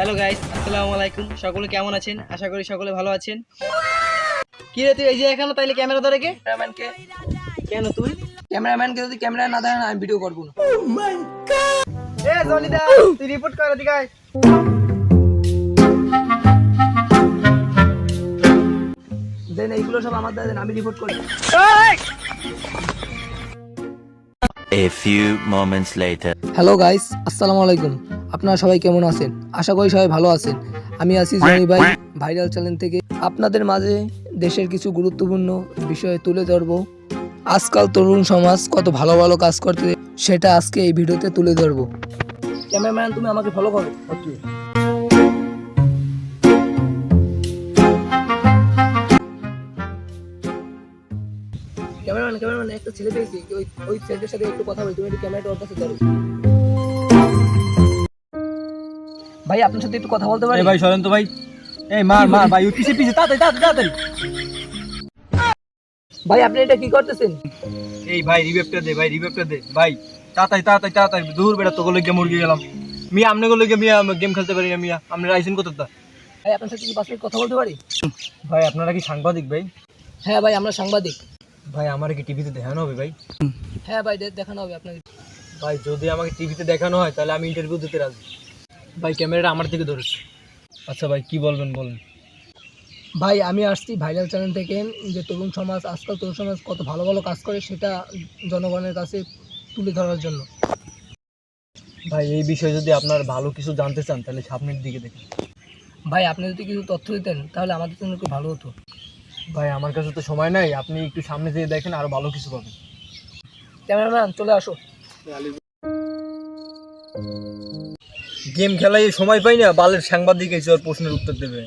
Hello guys, আসসালামু আলাইকুম। সকলে কেমন আছেন? আশা করি সকলে ভালো আছেন। কি রে তুই এই যে এখানে তাইলে ক্যামেরা ধরে কে? ক্যামেরাম্যানকে কেন তুই? ক্যামেরাম্যানকে যদি ক্যামেরা না দেয় না আমি ভিডিও করবো না। এ জলিদা, তুই রিপোর্ট কর এদিকে আয়। দেন এইগুলো সব আমার দেন, আমি রিপোর্ট করি। A few moments later. Hello guys, আসসালামু আলাইকুম। আপনারা সবাই কেমন আছেন? আশা করি সবাই ভালো আছেন। আমি আছি জনি ভাই ভাইরাল চ্যানেল থেকে আপনাদের মাঝে দেশের কিছু গুরুত্বপূর্ণ বিষয় তুলে ধরবো। আজকাল তরুণ সমাজ কত ভালো ভালো কাজ করতে, সেটা আজকে এই ভিডিওতে তুলে ধরবো। ক্যামেরাম্যান তুমি আমাকে ফলো করো। ওকে। ক্যামেরাম্যান একটা ছেলে পেয়েছি, ওই ছেলেটার সাথে একটু কথা বলি, তুমি একটু ক্যামেরাটা ওর কাছে ধরো। ভাই আপনার সাথে একটু কথা বলতে পারি? ভাই সরেন তো ভাই। এই মার ভাই, ওই পিছে পিছে তাড়াতাড়ি। ভাই আপনি এটা কি করতেছেন? এই ভাই রিভেপটা দে ভাই তাড়াতাড়ি দূর বেড়া তো গলে গিয়ে মুরগি গেলাম। মিয়া আমনে গলে গিয়ে মিয়া গেম খেলতে পারি না মিয়া, আপনারা আইছেন কোথাটা? ভাই আপনার সাথে কি 5 মিনিট কথা বলতে পারি? ভাই আপনারা কি সাংবাদিক ভাই? হ্যাঁ ভাই আমরা সাংবাদিক। ভাই আমার কি টিভিতে দেখানো হবে ভাই? হ্যাঁ ভাই দেখানো হবে আপনাকে। ভাই যদি আমাকে টিভিতে দেখানো হয় তাহলে আমি ইন্টারভিউ দিতে রাজি। ভাই ক্যামেরাটা আমার দিকে ধরে। আচ্ছা ভাই কি বলবেন বলেন। ভাই আমি আসছি ভাইরাল চ্যানেল থেকে, যে আজকাল তরুণ সমাজ কত ভালো ভালো কাজ করে সেটা জনগণের কাছে তুলে ধরার জন্য। ভাই এই বিষয়ে যদি আপনার ভালো কিছু জানতে চান তাহলে সামনের দিকে দেখুন। ভাই আপনি যদি কিছু তথ্য দিতেন তাহলে আমাদের জন্য খুব ভালো হতো। ভাই আমার কাছে তো সময় নাই, আপনি একটু সামনে যেয়ে দেখেন আরো ভালো কিছু পাবেন। ক্যামেরাম্যান চলে আসো। গেম খেলায় সময় পাই না, বালের সাংবাদিক এসে ওর প্রশ্নের উত্তর দেবে।